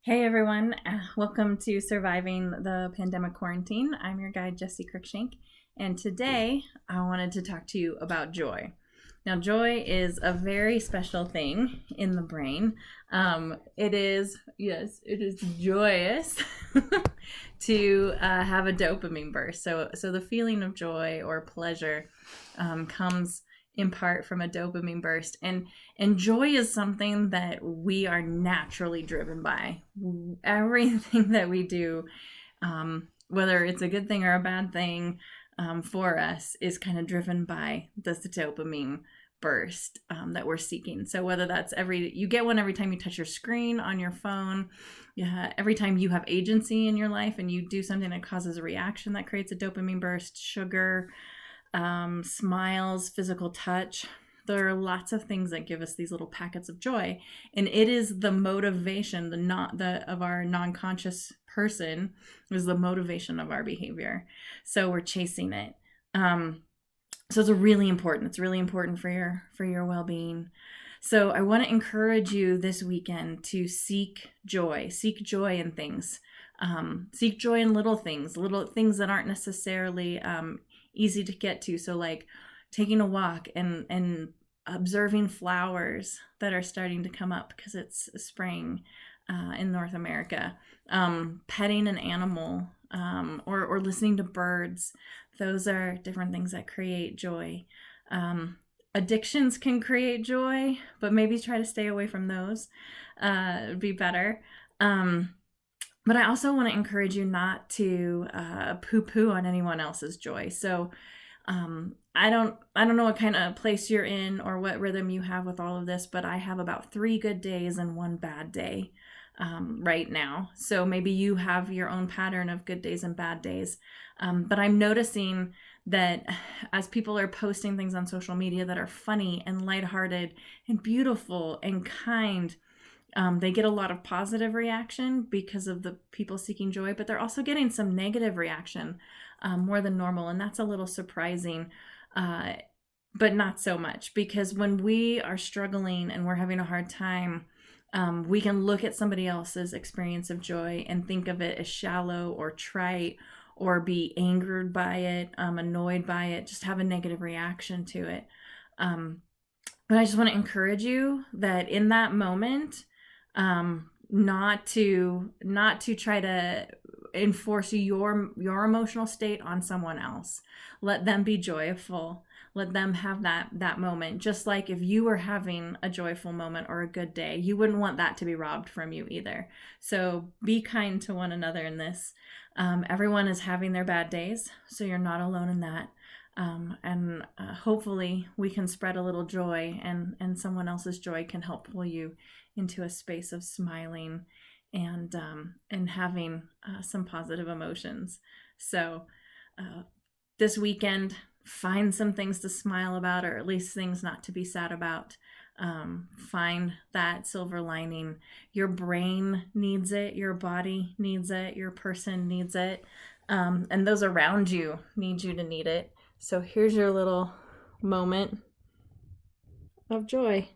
Hey everyone, welcome to Surviving the Pandemic Quarantine. I'm your guide, Jessie Cruikshank, and today I wanted to talk to you about joy. Now, joy is a very special thing in the brain. It is joyous to have a dopamine burst. So the feeling of joy or pleasure comes in part from a dopamine burst, and joy is something that we are naturally driven by. Everything that we do, whether it's a good thing or a bad thing, for us is kind of driven by this dopamine burst that we're seeking. So whether that's you get one every time you touch your screen on your phone, every time you have agency in your life and you do something that causes a reaction that creates a dopamine burst, sugar, smiles, physical touch. There are lots of things that give us these little packets of joy, and it is the motivation, of our non-conscious person is the motivation of our behavior. So we're chasing it. So it's really important. It's really important for your well-being. So I want to encourage you this weekend to seek joy in things. Seek joy in little things that aren't necessarily easy to get to. So like taking a walk and observing flowers that are starting to come up because it's spring in North America, petting an animal, or listening to birds. Those are different things that create joy. Addictions can create joy, but maybe try to stay away from those. Would be better. But I also want to encourage you not to poo-poo on anyone else's joy. So I don't know what kind of place you're in or what rhythm you have with all of this, but I have about 3 good days and 1 bad day right now. So maybe you have your own pattern of good days and bad days. But I'm noticing that as people are posting things on social media that are funny and lighthearted and beautiful and kind, they get a lot of positive reaction because of the people seeking joy, but they're also getting some negative reaction more than normal. And that's a little surprising, but not so much, because when we are struggling and we're having a hard time, we can look at somebody else's experience of joy and think of it as shallow or trite, or be angered by it, annoyed by it, just have a negative reaction to it. But I just want to encourage you that in that moment, not to try to enforce your emotional state on someone else. Let them be joyful. Let them have that moment. Just like if you were having a joyful moment or a good day, you wouldn't want that to be robbed from you either. So be kind to one another in this. Everyone is having their bad days, so you're not alone in that. And hopefully we can spread a little joy, and someone else's joy can help pull you into a space of smiling and having some positive emotions. So this weekend, find some things to smile about, or at least things not to be sad about. Find that silver lining. Your brain needs it, your body needs it, your person needs it, and those around you need you to need it. So here's your little moment of joy.